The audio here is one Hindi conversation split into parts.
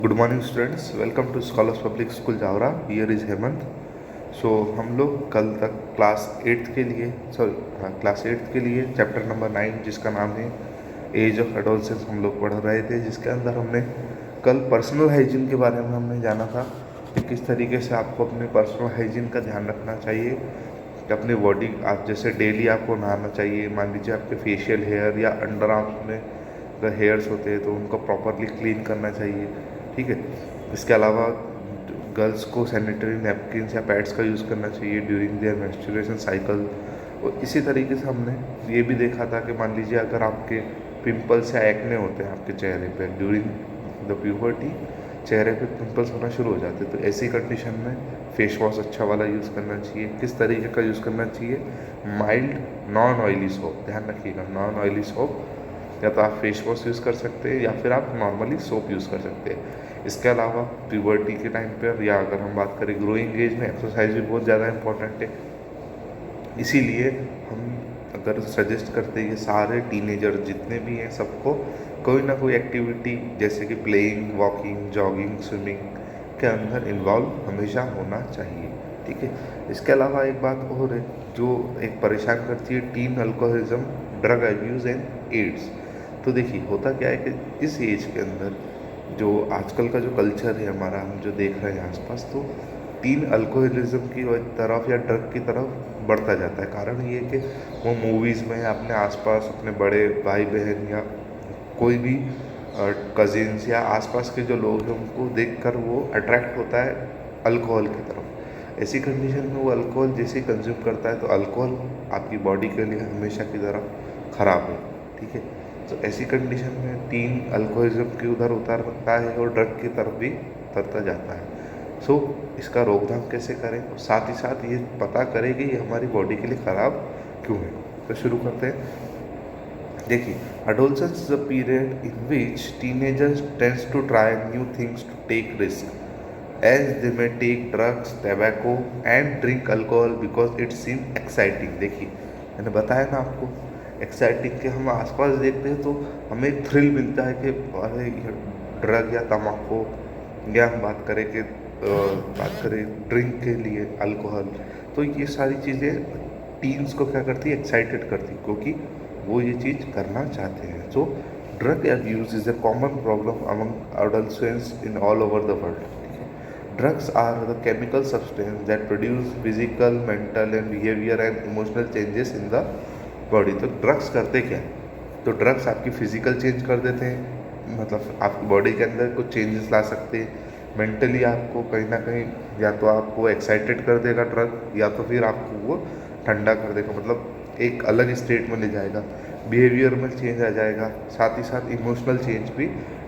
Good morning students, welcome to scholars public school Jaora. Here is Hemant. So हम लोग कल तक क्लास एट्थ के लिए चैप्टर नंबर 9 जिसका नाम है एज ऑफ एडोलसेंस हम लोग पढ़ रहे थे, जिसके अंदर हमने कल पर्सनल हाइजीन के बारे में हमने जाना था कि किस तरीके से आपको अपने पर्सनल हाइजीन का ध्यान रखना चाहिए कि अपनी बॉडी आप जैसे डेली आपको नहाना चाहिए। मान लीजिए आपके फेशियल हेयर या अंडर आर्म्स में अगर हेयर्स होते हैं तो उनको प्रॉपरली क्लीन करना चाहिए, ठीक है। इसके अलावा गर्ल्स को सैनिटरी नैपकिन्स या पैड्स का यूज़ करना चाहिए ड्यूरिंग देयर मेंस्ट्रुएशन साइकिल। और इसी तरीके से हमने ये भी देखा था कि मान लीजिए अगर आपके पिंपल्स या एक्ने होते हैं आपके चेहरे पे ड्यूरिंग द प्यूबर्टी, चेहरे पे पिंपल्स होना शुरू हो जाते हैं, तो ऐसी कंडीशन में फेस वॉश अच्छा वाला यूज़ करना चाहिए। किस तरीके का यूज़ करना चाहिए? माइल्ड नॉन ऑयली सोप, ध्यान रखिएगा, नॉन ऑयली सोप। या तो आप फेस वॉश यूज़ कर सकते हैं या फिर आप नॉर्मली सोप यूज़ कर सकते हैं। इसके अलावा प्यूबर्टी के टाइम पर या अगर हम बात करें ग्रोइंग एज में, एक्सरसाइज भी बहुत ज़्यादा इंपॉर्टेंट है। इसीलिए हम अगर सजेस्ट करते हैं कि सारे टीनेजर जितने भी हैं सबको कोई ना कोई एक्टिविटी जैसे कि प्लेइंग, वॉकिंग, जॉगिंग, स्विमिंग के अंदर इन्वॉल्व हमेशा होना चाहिए, ठीक है। इसके अलावा एक बात और है जो एक परेशान करती है, teen alcoholism, drug abuse and AIDS. तो देखिए होता क्या है कि इस एज के अंदर जो आजकल का जो कल्चर है हमारा, हम जो देख रहे हैं आसपास, तो टीन अल्कोहलिज्म की तरफ या ड्रग की तरफ बढ़ता जाता है। कारण ये है कि वो मूवीज़ में अपने आसपास अपने बड़े भाई बहन या कोई भी कजिन्स या आसपास के जो लोग हैं उनको देखकर वो अट्रैक्ट होता है अल्कोहल की तरफ। ऐसी कंडीशन में वो अल्कोहल जैसे कंज्यूम करता है तो अल्कोहल आपकी बॉडी के लिए हमेशा की तरह ख़राब है, ठीक है। तो ऐसी कंडीशन में टीन अल्कोहलिज्म की उधर उतर सकता है और ड्रग की तरफ भी उतरता जाता है। सो इसका रोकथाम कैसे करें, और साथ ही साथ ये पता करें कि ये हमारी बॉडी के लिए ख़राब क्यों है। तो शुरू करते हैं। देखिए, adolescence is a period in which teenagers tends to try new things, to take risk as they may take drugs, tobacco and drink alcohol because it seems exciting। देखिए मैंने बताया ना आपको, एक्साइटिंग के हम आसपास देखते हैं तो हमें एक थ्रिल मिलता है कि अरे ड्रग या तम्बाकू, या हम बात करें ड्रिंक के लिए अल्कोहल, तो ये सारी चीज़ें टीन्स को क्या करती है, एक्साइटेड करती, क्योंकि वो ये चीज़ करना चाहते हैं। So drug abuse is a common problem among adolescents in all over the world. Drugs are the chemical substance that produce physical, mental and behaviour and emotional changes in the body. तो ड्रग्स करते क्या है? तो ड्रग्स आपकी फिजिकल चेंज कर देते हैं, मतलब आपकी बॉडी के अंदर कुछ चेंजेस ला सकते हैं। मेंटली आपको कहीं ना कहीं या तो आपको एक्साइटेड कर देगा ड्रग, या तो फिर आपको वो ठंडा कर देगा, मतलब एक अलग स्टेट में ले जाएगा। बिहेवियर में चेंज आ जाएगा, साथ ही साथ इमोशनल चेंज भी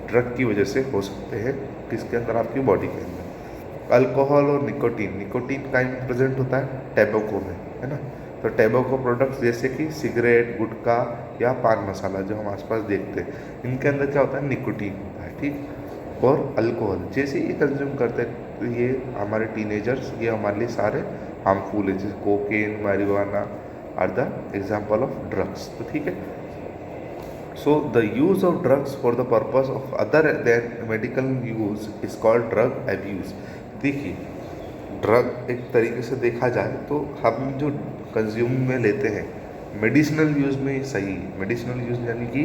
ड्रग की वजह से हो सकते हैं किसके अंदर, आपकी बॉडी के अंदर। अल्कोहल और निकोटीन, निकोटीन का प्रेजेंट होता है टैबाको में, है ना। तो टैबाको प्रोडक्ट्स जैसे कि सिगरेट, गुटखा या पान मसाला जो हम आसपास देखते हैं, इनके अंदर क्या होता है, निकोटीन होता है, ठीक। और अल्कोहल जैसे ये कंज्यूम करते हैं तो ये हमारे टीनेजर्स, ये हमारे लिए सारे हार्मफुल है, जैसे cocaine, marijuana are the example of drugs. तो ठीक है। So the use of drugs for the purpose of other than medical use is called drug abuse. देखिए ड्रग एक तरीके से देखा जाए तो हम जो कंज्यूम में लेते हैं मेडिसिनल यूज़ में सही है। मेडिसिनल यूज़ यानी कि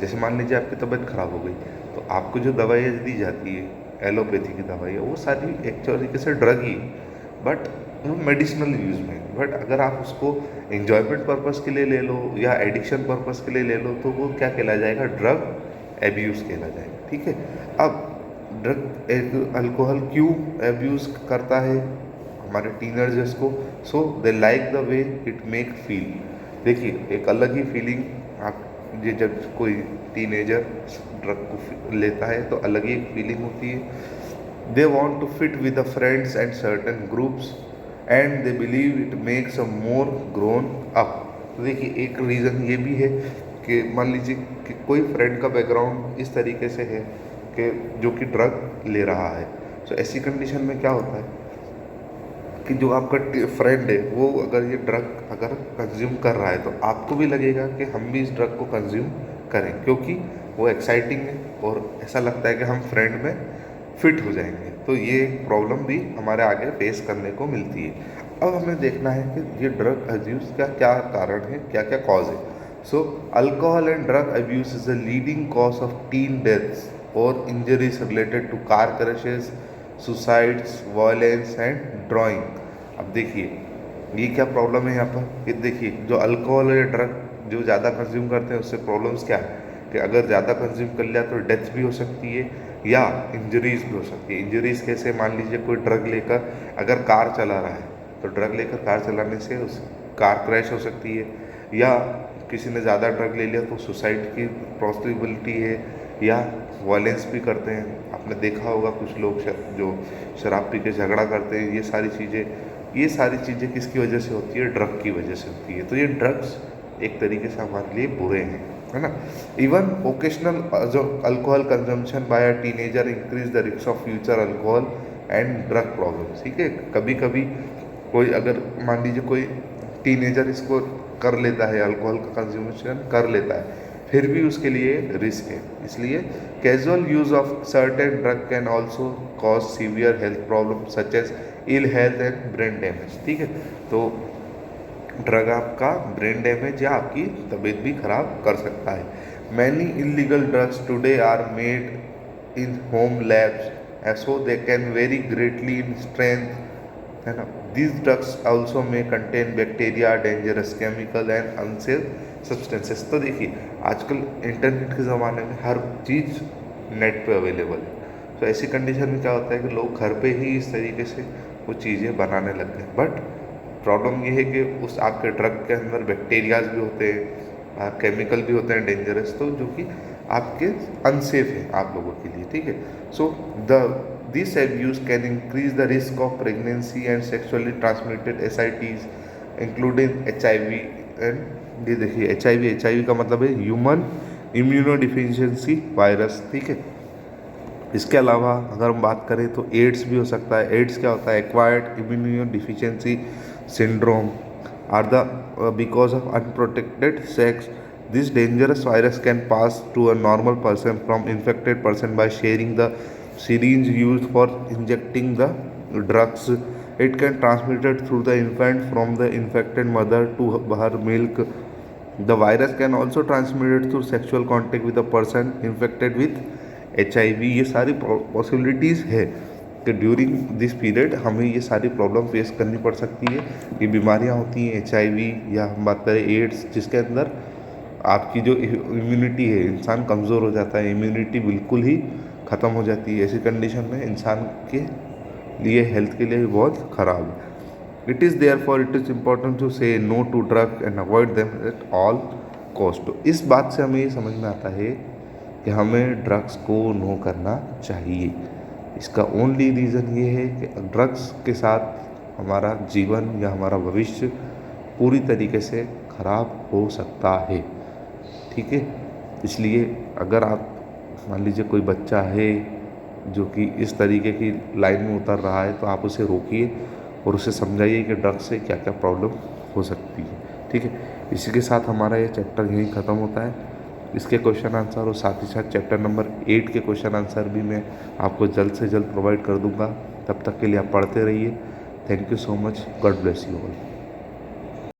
जैसे मान लीजिए आपकी तबीयत ख़राब हो गई तो आपको जो दवाइयाँ दी जाती है, एलोपैथी की दवाइयाँ, वो सारी एक तरीके से ड्रग ही, बट वो मेडिसिनल यूज़ में। बट अगर आप उसको एन्जॉयमेंट पर्पज़ के लिए ले लो या एडिक्शन पर्पज़ के लिए ले लो तो वो क्या कहला जाएगा, ड्रग एब्यूज़ कहला जाएगा, ठीक है। अब ड्रग अल्कोहल क्यों एब्यूज़ करता है हमारे टीनेजर्स को? So they like the way it make feel. देखिए एक अलग ही फीलिंग आप ये जब कोई टीनेजर ड्रग को लेता है तो अलग ही फीलिंग होती है। They want to fit with the friends and certain groups and they believe it makes a more grown up. तो देखिए एक रीज़न ये भी है कि मान लीजिए कि कोई फ्रेंड का बैकग्राउंड इस तरीके से है कि जो कि ड्रग ले रहा है, तो ऐसी कंडीशन में क्या होता है कि जो आपका फ्रेंड है वो अगर ये ड्रग अगर कंज्यूम कर रहा है तो आपको भी लगेगा कि हम भी इस ड्रग को कंज्यूम करें, क्योंकि वो एक्साइटिंग है और ऐसा लगता है कि हम फ्रेंड में फिट हो जाएंगे। तो ये प्रॉब्लम भी हमारे आगे फेस करने को मिलती है। अब हमें देखना है कि ये ड्रग अब्यूज़ का क्या कारण है, क्या क्या कॉज है। So alcohol and drug abuse is the leading cause of teen deaths और injuries related to car crashes, suicides, violence and drowning. अब देखिए ये क्या प्रॉब्लम है यहाँ पर, कि देखिए जो अल्कोहल या ड्रग जो ज़्यादा कंज्यूम करते हैं उससे प्रॉब्लम्स क्या है कि अगर ज़्यादा कंज्यूम कर लिया तो डेथ भी हो सकती है या इंजरीज भी हो सकती है। इंजरीज कैसे, मान लीजिए कोई ड्रग लेकर अगर कार चला रहा है तो ड्रग लेकर कार चलाने से उस कार क्रैश हो सकती है, या किसी ने ज़्यादा ड्रग ले लिया तो सुसाइड की पॉसिबिलिटी है, या वायलेंस भी करते हैं। आपने देखा होगा कुछ लोग जो शराब पी के झगड़ा करते हैं। ये सारी चीज़ें किसकी वजह से होती है, ड्रग की वजह से होती है। तो ये ड्रग्स एक तरीके से हमारे लिए बुरे हैं, है ना। इवन ओकेशनल जो alcohol consumption by a teenager increase the risk of future alcohol and drug problems. ठीक है, कभी कभी कोई अगर मान लीजिए कोई टीनेजर इसको कर लेता है, अल्कोहल का कंज्यूमेशन कर लेता है, फिर भी उसके लिए रिस्क है। इसलिए casual use of certain drug can also cause severe health problem such as ill health and brain damage. ठीक है, तो ड्रग आपका ब्रेन डैमेज या आपकी तबीयत भी खराब कर सकता है। Many illegal drugs today are made in home labs so they can vary greatly in strength, है ना। These drugs also may contain bacteria, dangerous chemical and unsafe substances। तो देखिए आजकल इंटरनेट के ज़माने में हर चीज़ नेट पे अवेलेबल है। तो ऐसी कंडीशन में क्या होता है कि लोग घर पे ही इस तरीके से वो चीज़ें बनाने लग गए। बट प्रॉब्लम ये है कि उस आपके ड्रग के अंदर बैक्टीरियाज भी होते हैं, केमिकल भी होते हैं डेंजरस, तो जो कि आपके अनसेफ है आप लोगों के लिए। ठीक है, so this abuse can increase the risk of pregnancy and sexually transmitted SITs including HIV and ये देखिए HIV का मतलब है ह्यूमन इम्यूनोडिफिशियंसी वायरस। ठीक है, इसके अलावा अगर हम बात करें तो एड्स भी हो सकता है। एड्स क्या होता है, acquired immunodeficiency syndrome are the because of unprotected sex. This dangerous virus can pass to a normal person from infected person by sharing the syringe used for injecting the drugs. It can transmitted through the infant from the infected mother to her milk. The virus can also transmitted through sexual contact with a person infected with HIV। ये सारी पॉसिबिलिटीज़ है कि ड्यूरिंग दिस पीरियड हमें ये सारी प्रॉब्लम फेस करनी पड़ सकती है। ये बीमारियाँ होती हैं HIV, या हम बात करें एड्स, जिसके अंदर आपकी जो इम्यूनिटी है, इंसान कमज़ोर हो जाता है, इम्यूनिटी बिल्कुल ही ख़त्म हो जाती है। ऐसी कंडीशन में इंसान के लिए हेल्थ के लिए भी बहुत ख़राब है। It is therefore it is important to say no to drug and avoid them at all cost. तो इस बात से हमें ये समझ में आता है कि हमें ड्रग्स को नो करना चाहिए। इसका ओनली रीज़न ये है कि ड्रग्स के साथ हमारा जीवन या हमारा भविष्य पूरी तरीके से ख़राब हो सकता है। ठीक है, इसलिए अगर आप मान लीजिए कोई बच्चा है जो कि इस तरीके की लाइन में उतर रहा है, तो आप उसे रोकिए और उसे समझाइए कि ड्रग्स से क्या क्या प्रॉब्लम हो सकती है। ठीक है, इसी के साथ हमारा ये चैप्टर यहीं ख़त्म होता है। इसके क्वेश्चन आंसर और साथ ही साथ चैप्टर नंबर 8 के क्वेश्चन आंसर भी मैं आपको जल्द से जल्द प्रोवाइड कर दूँगा। तब तक के लिए आप पढ़ते रहिए। Thank you so much. God bless you all.